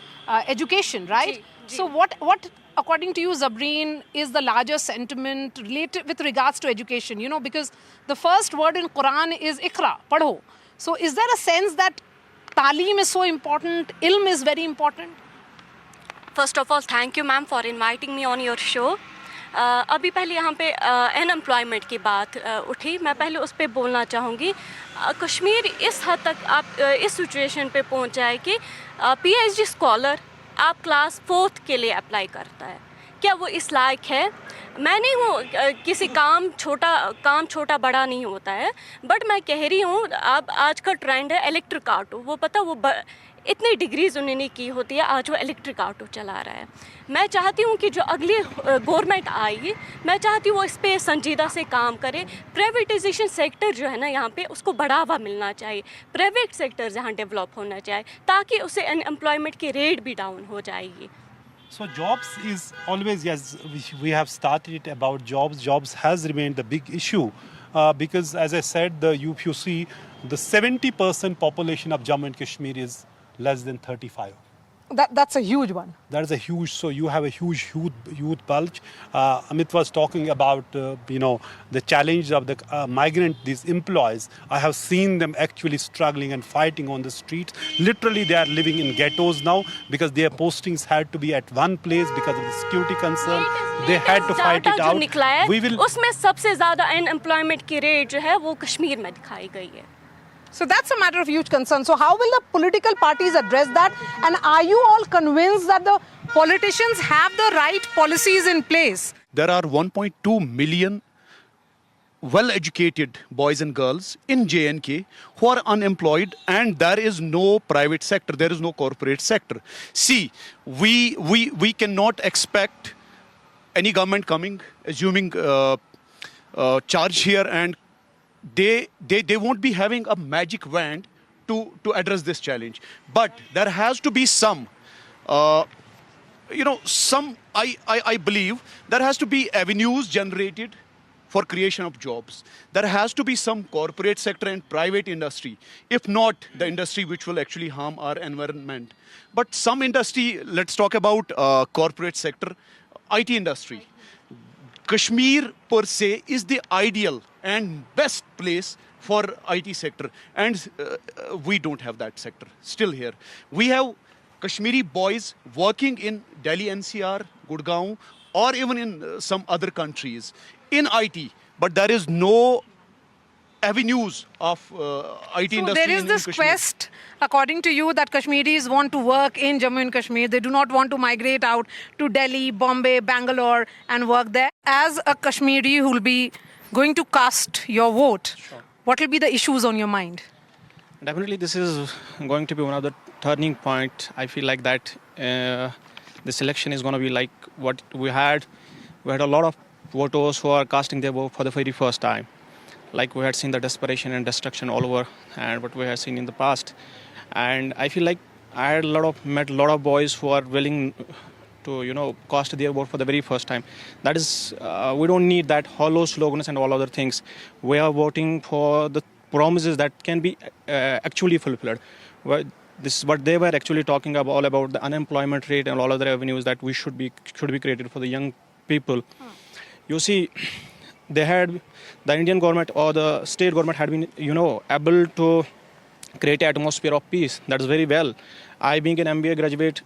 education, right? So what according to you, Sabreen, is the larger sentiment related with regards to education? Because the first word in Quran is Iqra, padho. So is there a sense that Taaleem is so important, ilm is very important? First of all, thank you ma'am for inviting me on your show. अभी पहले यहाँ पे unemployment की बात उठी, मैं पहले उस पर बोलना चाहूँगी. कश्मीर इस हद तक आप इस सिचुएशन पे पहुँचा है कि PhD स्कॉलर आप क्लास 4th के लिए अप्लाई करता है. क्या वो इस लायक है? मैं नहीं हूँ, किसी काम छोटा बड़ा नहीं होता है, बट मैं कह रही हूँ अब आज का ट्रेंड है इलेक्ट्रिक ऑटो. वो पता वो इतनी डिग्रीज उन्होंने की होती है, आज वो इलेक्ट्रिक ऑटो चला रहा है. मैं चाहती हूँ कि जो अगली गवर्नमेंट आएगी, मैं चाहती हूँ वो इस पर संजीदा से काम करे. प्राइवेटाइजेशन सेक्टर जो है ना यहाँ पे, उसको बढ़ावा मिलना चाहिए. प्राइवेट सेक्टर यहाँ डेवलप होना चाहिए ताकि उससे अनएम्प्लॉयमेंट की रेट भी डाउन हो जाएगी. So jobs is always, yes, we have started it about jobs. Jobs has remained the big issue because, as I said, if you see, the 70% population of Jammu and Kashmir is less than 35. That's a huge one. That is a huge, so you have a huge youth bulge. Amit was talking about, the challenge of the migrant, these employees. I have seen them actually struggling and fighting on the streets. Literally, they are living in ghettos now because their postings had to be at one place because of the security concern. They had to fight it out. We will. उसमें सबसे ज़्यादा unemployment की rate जो है वो कश्मीर में दिखाई गई है. So that's a matter of huge concern. So how will the political parties address that? And are you all convinced that the politicians have the right policies in place? There are 1.2 million well-educated boys and girls in J&K who are unemployed, and there is no private sector, there is no corporate sector. See, we cannot expect any government coming, assuming charge here, and they won't be having a magic wand to address this challenge. But there has to be some, I believe there has to be avenues generated for creation of jobs. There has to be some corporate sector and private industry, if not the industry which will actually harm our environment. But some industry, let's talk about corporate sector, IT industry. Kashmir per se is the ideal and best place for IT sector, and we don't have that sector still here. We have Kashmiri boys working in Delhi NCR, Gurgaon, or even in some other countries in IT, but there is no avenues of IT industry. So there is in this Kashmir. quest, according to you, that Kashmiris want to work in Jammu and Kashmir. They do not want to migrate out to Delhi, Bombay, Bangalore and work there. As a Kashmiri who will be going to cast your vote, what will be the issues on your mind? Definitely, this is going to be one of the turning point. I feel like that this election is going to be like what we had. We had a lot of voters who are casting their vote for the very first time. Like we had seen the desperation and destruction all over, and what we had seen in the past. And I feel like I had met a lot of boys who are willing to cast their vote for the very first time. That is, we don't need that hollow slogans and all other things. We are voting for the promises that can be actually fulfilled. This is what they were actually talking about, all about the unemployment rate and all other avenues that we should be created for the young people. You see, the Indian government or the state government had been, able to create an atmosphere of peace. That is very well. I, being an MBA graduate,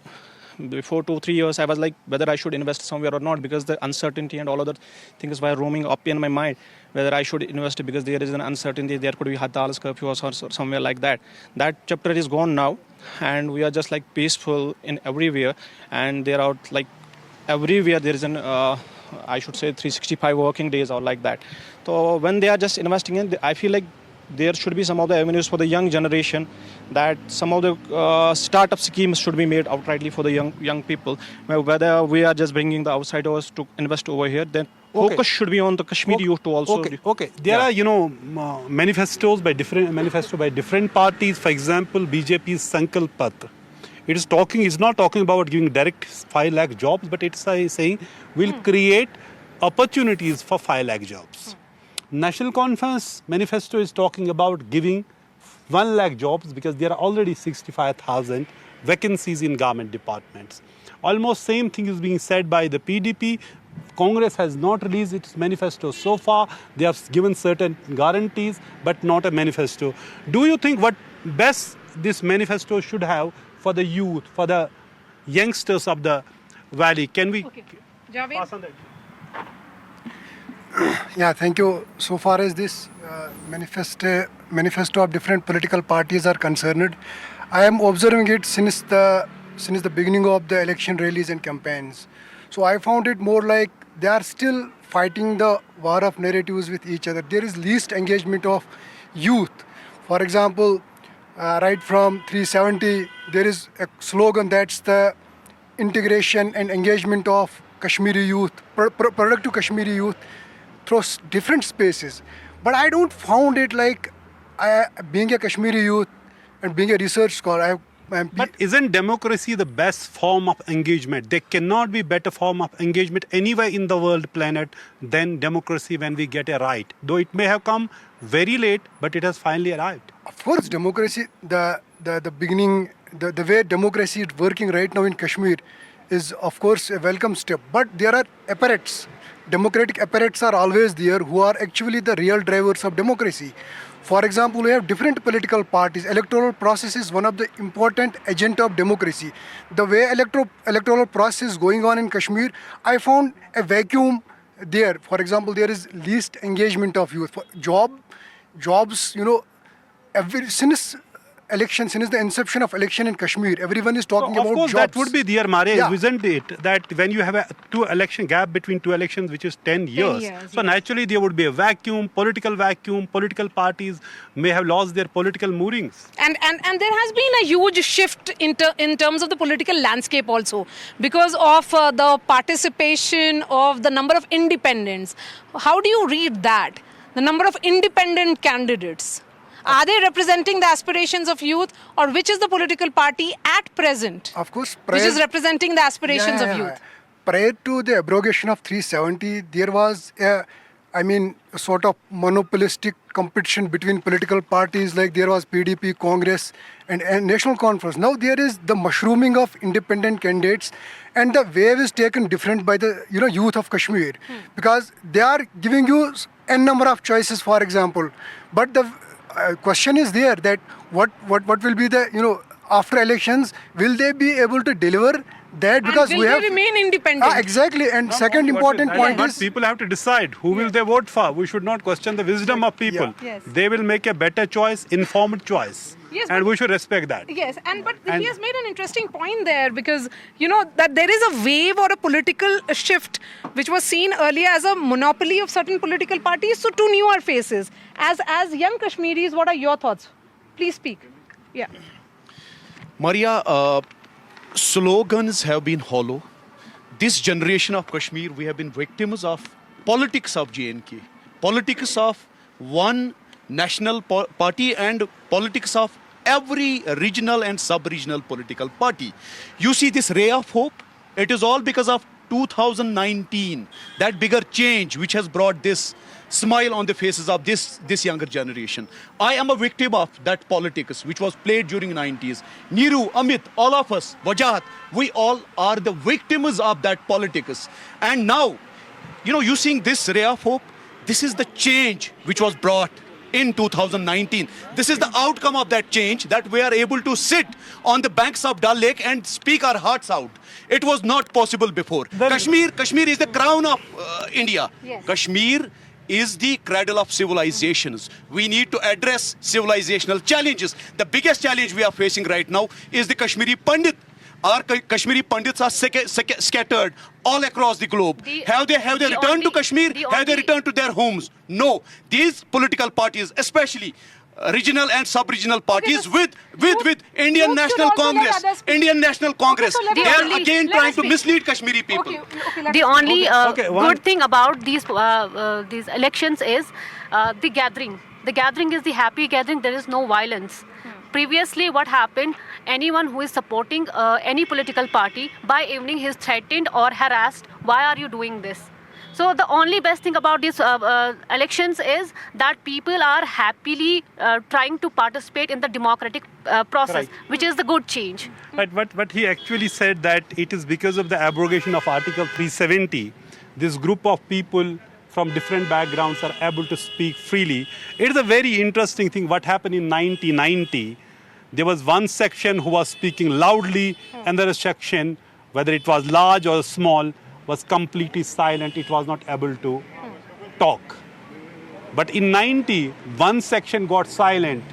before 2-3 years, I was like whether I should invest somewhere or not, because the uncertainty and all other things were roaming up in my mind. Whether I should invest because there is an uncertainty, there could be Hartal's curfew or somewhere like that. That chapter is gone now, and we are just like peaceful in everywhere. And there are like everywhere there is an I should say 365 working days or like that. So when they are just investing in, I feel like there should be some of the avenues for the young generation, that some of the startup schemes should be made outrightly for the young people. Whether we are just bringing the outsiders to invest over here, then focus should be on the Kashmiri youth to also. Okay. There are manifesto by different parties. For example, BJP's Sankalp Patra. It's not talking about giving direct 5 lakh jobs, but it's saying we'll create opportunities for 5 lakh jobs. National Conference manifesto is talking about giving 1 lakh jobs because there are already 65,000 vacancies in government departments. Almost same thing is being said by the PDP. Congress has not released its manifesto so far. They have given certain guarantees, but not a manifesto. Do you think what best this manifesto should have for the youth, for the youngsters of the valley? Can we pass on that? Yeah, thank you. So far as this manifesto of different political parties are concerned, I am observing it since the beginning of the election rallies and campaigns. So I found it more like they are still fighting the war of narratives with each other. There is least engagement of youth. For example, right from 370, there is a slogan that's the integration and engagement of Kashmiri youth, productive Kashmiri youth through different spaces. But I don't found it like being a Kashmiri youth and being a research scholar. But isn't democracy the best form of engagement? There cannot be better form of engagement anywhere in the world planet than democracy when we get a right. Though it may have come very late, but it has finally arrived. Of course, democracy, the beginning the way democracy is working right now in Kashmir is of course a welcome step. But there are apparatus. Democratic apparatus are always there who are actually the real drivers of democracy. For example, we have different political parties. Electoral process is one of the important agenda of democracy. The way electoral process is going on in Kashmir, I found a vacuum there. For example, there is least engagement of youth. Jobs, since the inception of election in Kashmir, everyone is talking about of course, jobs. that would be there, Mare, Yeah. isn't it? That when you have a gap between two elections, which is 10 years, years, so yes. naturally there would be a vacuum, political parties may have lost their political moorings. And there has been a huge shift in terms of the political landscape also because of the participation of the number of independents. How do you read that? The number of independent candidates. Are they representing the aspirations of youth, or which is the political party at present Of course, which is representing the aspirations of youth? Prior to the abrogation of 370, there was a sort of monopolistic competition between political parties, like there was PDP, Congress, and National Conference. Now there is the mushrooming of independent candidates, and the wave is taken different by the youth of Kashmir, because they are giving you n number of choices, for example. But the question is there that what will be the after elections, will they be able to deliver that? Because and we will have they remain independent? exactly. And second important point But is people have to decide who will they vote for. We should not question the wisdom of people. Yes. They will make a better choice, informed choice. Yes, and but- we should respect that. Yes, but And- he has made an interesting point there, because that there is a wave or a political shift which was seen earlier as a monopoly of certain political parties to newer faces. As young Kashmiris, what are your thoughts? Please speak. Yeah. Maria, slogans have been hollow. This generation of Kashmir, we have been victims of politics of JNK, politics of one national party and politics of every regional and sub-regional political party. You see this ray of hope? It is all because of 2019, that bigger change which has brought this smile on the faces of this younger generation. I am a victim of that politics which was played during 90s. Neeru, Amit, all of us, Wajahat, we all are the victims of that politics. And now, you seeing this ray of hope, this is the change which was brought in 2019. This is the outcome of that change, that we are able to sit on the banks of Dal Lake and speak our hearts out. It was not possible before. Kashmir is the crown of India. Yes. Kashmir is the cradle of civilizations. We need to address civilizational challenges. The biggest challenge we are facing right now is the Kashmiri Pandit. Our Kashmiri Pandits are scattered all across the globe. Have they returned to Kashmir? Have they returned to their homes? No. These political parties, especially regional and sub-regional parties with Indian youth National should also let Congress, others speak. Indian National Congress, so let they us are speak. again Let trying us to speak. mislead Kashmiri people. The only one- good thing about these elections is the gathering. The gathering is the happy gathering. There is no violence. Previously, what happened? Anyone who is supporting any political party, by evening he is threatened or harassed. Why are you doing this? So the only best thing about these elections is that people are happily trying to participate in the democratic process, Right. which is the good change. But he actually said that it is because of the abrogation of Article 370, this group of people from different backgrounds are able to speak freely. It is a very interesting thing. What happened in 1990, there was one section who was speaking loudly, and the other section, whether it was large or small, was completely silent. It was not able to talk. But in 90, one section got silent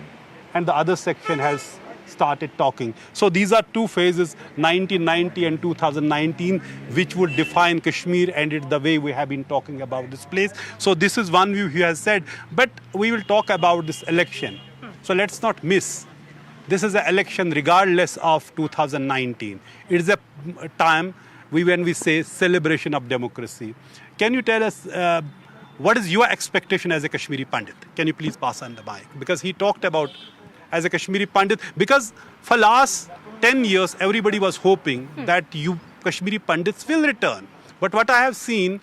and the other section has started talking. So these are two phases, 1990 and 2019, which would define Kashmir and it the way we have been talking about this place. So this is one view he has said. But we will talk about this election. So let's not miss. This is an election regardless of 2019. It is a time when we say celebration of democracy. Can you tell us what is your expectation as a Kashmiri Pandit? Can you please pass on the mic? Because he talked about as a Kashmiri Pandit, because for last 10 years, everybody was hoping that you Kashmiri Pandits will return. But what I have seen,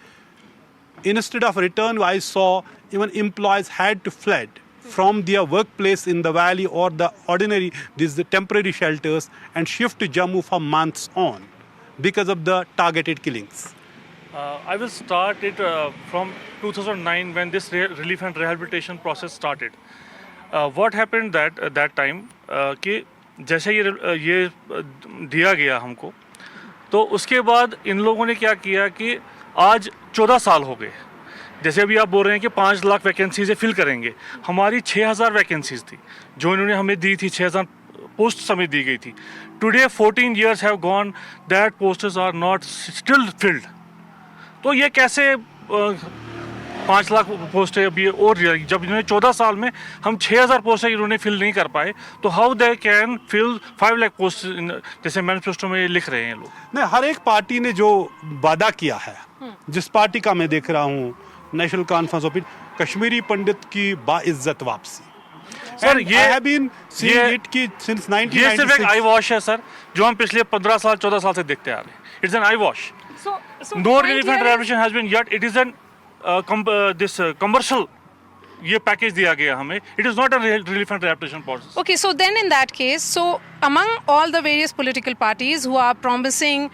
instead of return, I saw even employees had to fled from their workplace in the valley or the ordinary, these temporary shelters, and shift to Jammu for months on because of the targeted killings? I will start it from 2009 when this relief and rehabilitation process started. What happened that time कि जैसे ये दिया गया हमको, तो उसके बाद इन लोगों ने क्या किया कि आज 14 साल हो गए. जैसे अभी आप बोल रहे हैं कि 5 लाख वैकेंसीज फिल करेंगे, हमारी 6000 वैकेंसीज थी जो इन्होंने हमें दी थी, 6000 पोस्ट हमें दी गई थी. Today 14 years have gone, that posts are not still filled. तो ये कैसे 5 लाख पोस्ट है अभी, और जब इन्होंने 14 साल में हम 6000 पोस्ट है इन्होंने फिल नहीं कर पाए, तो how they can fill 5 lakh post जैसे मैनिफेस्टो में लिख रहे हैं लोग. नहीं, हर एक पार्टी ने जो वादा किया है, जिस पार्टी का मैं देख रहा हूँ नेशनल कॉन्फ्रेंस ऑफ कश्मीरी पंडित की बाइज्जत वापसी. सर ये सिर्फ एक आई वॉश है सर, जो हम पिछले 15 साल 14 साल से देखते आ रहे हैं. It's an eye wash. No relief and rehabilitation has been yet. It is an this commercial ये पैकेज दिया गया हमें. It is not a relief and rehabilitation process. Okay, so then in that case, so among all the various political parties who are promising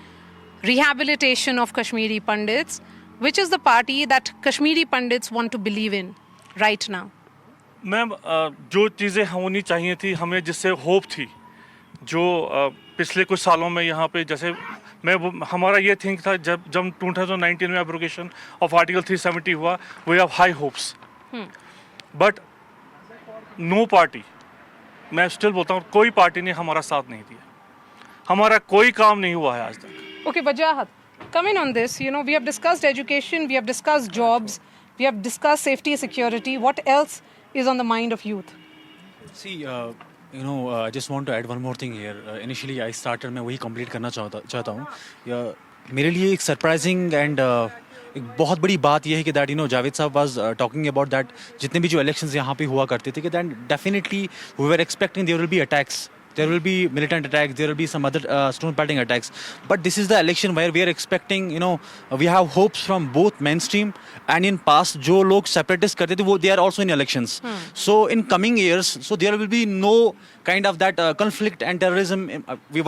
rehabilitation of Kashmiri Pandits, which is the party that Kashmiri Pandits want to believe in right now? Ma'am जो चीज़ें होनी चाहिए थी हमें, जिससे hope थी, जो पिछले कुछ सालों में यहाँ पे, जैसे हमारा ये थिंक था जब 2019 में एब्रोगेशन ऑफ आर्टिकल 370 हुआ, we have high hopes, but no party, मैं स्टिल बोलता हूँ कोई पार्टी ने हमारा साथ नहीं दिया, हमारा कोई काम नहीं हुआ है आज तक. Okay, Wajahat, come in on this. You know, we have discussed education, we have discussed jobs, we have discussed safety, security. What else is on the mind of youth? See, I just want to add one more thing here. Initially, I started, मैं वही complete करना चाहता हूँ. मेरे लिए एक surprising and एक बहुत बड़ी बात यह है कि that जावेद साहब was talking about that जितने भी जो elections यहाँ पे हुआ करते थे कि then definitely we were expecting there will be attacks. There will be militant attacks, there will be some other stone pelting attacks. But this is the election where we are expecting, we have hopes from both mainstream and in past, जो लोग separatist करते थे, they are also in elections. So in coming years, so there will be no kind of that conflict and terrorism,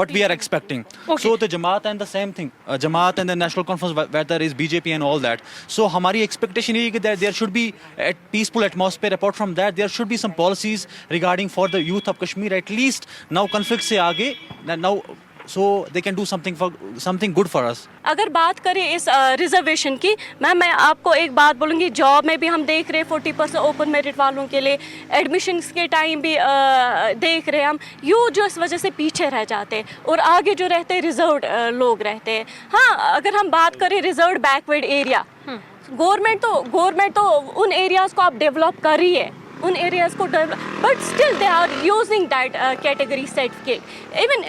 what we are expecting. Okay. So the Jamaat and the same thing, Jamaat and the National Conference, whether is BJP and all that. So हमारी expectation है कि that there should be a peaceful atmosphere. Apart from that, there should be some policies regarding for the youth of Kashmir, at least now conflict से आगे, now so they can do something good for us. अगर बात करें इस reservation की, मैं आपको एक बात बोलूँगी, जॉब में भी हम देख रहे हैं 40% ओपन मेरिट वालों के लिए, एडमिशन्स के टाइम भी देख रहे हैं हम, यूँ जो इस वजह से पीछे रह जाते हैं और आगे जो रहते हैं रिजर्व्ड लोग रहते हैं. हाँ, अगर हम बात करें रिजर्व्ड बैकवर्ड एरिया, गवर्नमेंट तो उन एरियाज़ को आप डेवलप कर रही है, उन एरियाज़ को develop, but still they are using that category certificate. Even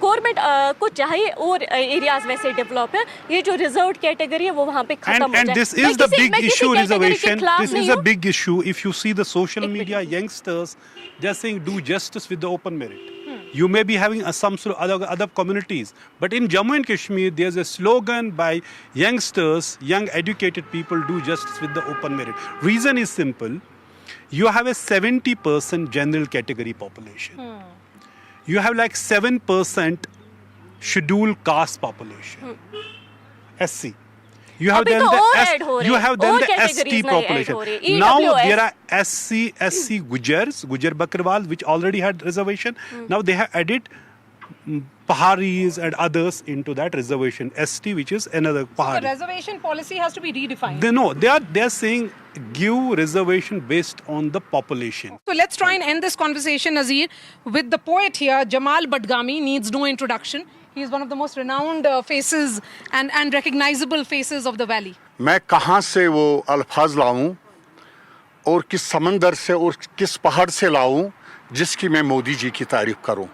government को चाहिए और एरियाज़ वैसे डेवलप है, ये जो रिजर्व्ड कैटेगरी है वो वहाँ पे खत्म हो जाए. And this is the big issue, reservation. This is a big issue. If you see the social media, youngsters, they're saying do justice with the open merit. You may be having some sort of other communities, but in Jammu and Kashmir, there's a slogan by youngsters, young educated people, do justice with the open merit. Reason is simple. You have a 70% general category population. You have like 7% scheduled caste population, SC. You have then the ST population. Now there are SC Gujar Bakrwal, which already had reservation. Now they have added Paharis and others into that reservation, ST, which is another Pahari. The reservation policy has to be redefined. They are saying give reservation based on the population. So let's try and end this conversation, Nazir, with the poet here, Jamal Badgami, needs no introduction. He is one of the most renowned faces and recognizable faces of the valley. मैं कहाँ से वो अल्फाज लाऊं और किस समंदर से और किस पहाड़ से लाऊं जिसकी मैं मोदी जी की तारीफ करूं.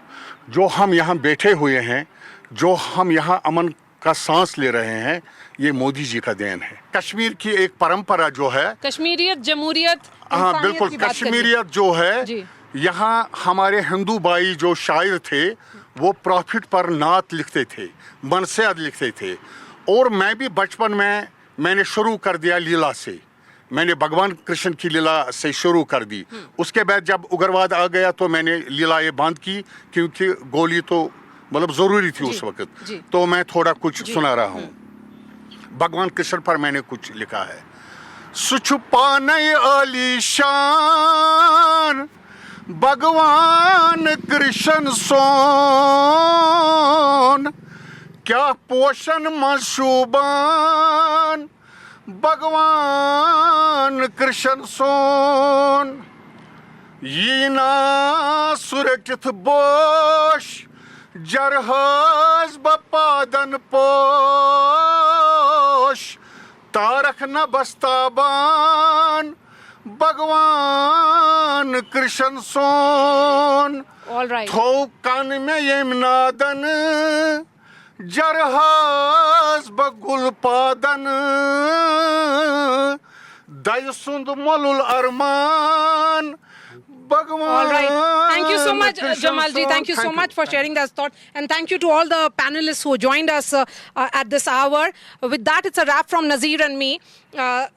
जो हम यहाँ बैठे हुए हैं, जो हम यहाँ अमन का सांस ले रहे हैं, ये मोदी जी का देन है. कश्मीर की एक परंपरा जो है, कश्मीरियत, जमहूरियत, हाँ बिल्कुल, कश्मीरियत जो है, यहाँ हमारे हिंदू भाई जो शायर थे वो प्रॉफिट पर नात लिखते थे, मनसेद लिखते थे. और मैं भी बचपन में मैंने शुरू कर दिया लीला से. मैंने भगवान कृष्ण की लीला से शुरू कर दी। उसके बाद जब उग्रवाद आ गया तो मैंने लीला ये बंद की, क्योंकि गोली तो मतलब ज़रूरी थी उस वक्त। तो मैं थोड़ा कुछ सुना रहा हूँ। भगवान कृष्ण पर मैंने कुछ लिखा है। सुछुपान आलीशान भगवान कृष्ण सोन, क्या पोषण मशूबान भगवान कृष्ण सोन, ये ना सुरक्षित बोश जरहज बपादन पोश, तारक न बस्ताबान भगवान कृष्ण सोन। All right. थो कान में यमनादन जरहज बगुल पादन, दयसुंद मोलुल अरमान भगवान। All right. Thank you so much, Krishna Jamal ji. Son. Thank you so much for sharing that thought. And thank you to all the panelists who joined us at this hour. With that, it's a wrap from Nazir and me.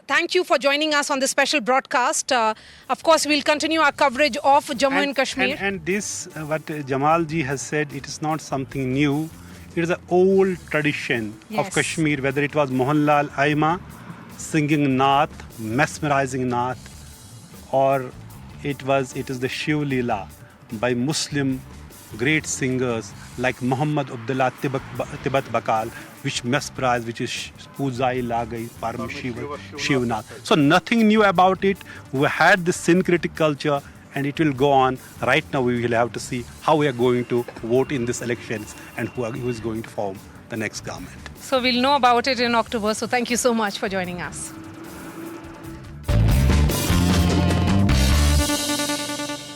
Thank you for joining us on this special broadcast. Of course, we'll continue our coverage of Jammu and Kashmir. And this, what Jamal ji has said, it is not something new. It is an old tradition of Kashmir, whether it was Mohanlal Aima singing Naat, mesmerizing Naat, or it is the Shiv Leela by Muslim great singers like Muhammad Abdullah Tibat Bakal, which mesmerized, which is Pujai Lagai Param Shivnath. So nothing new about it. We had this syncretic culture and it will go on. Right now we will have to see how we are going to vote in these elections and who is going to form the next government. So we'll know about it in October. So thank you so much for joining us.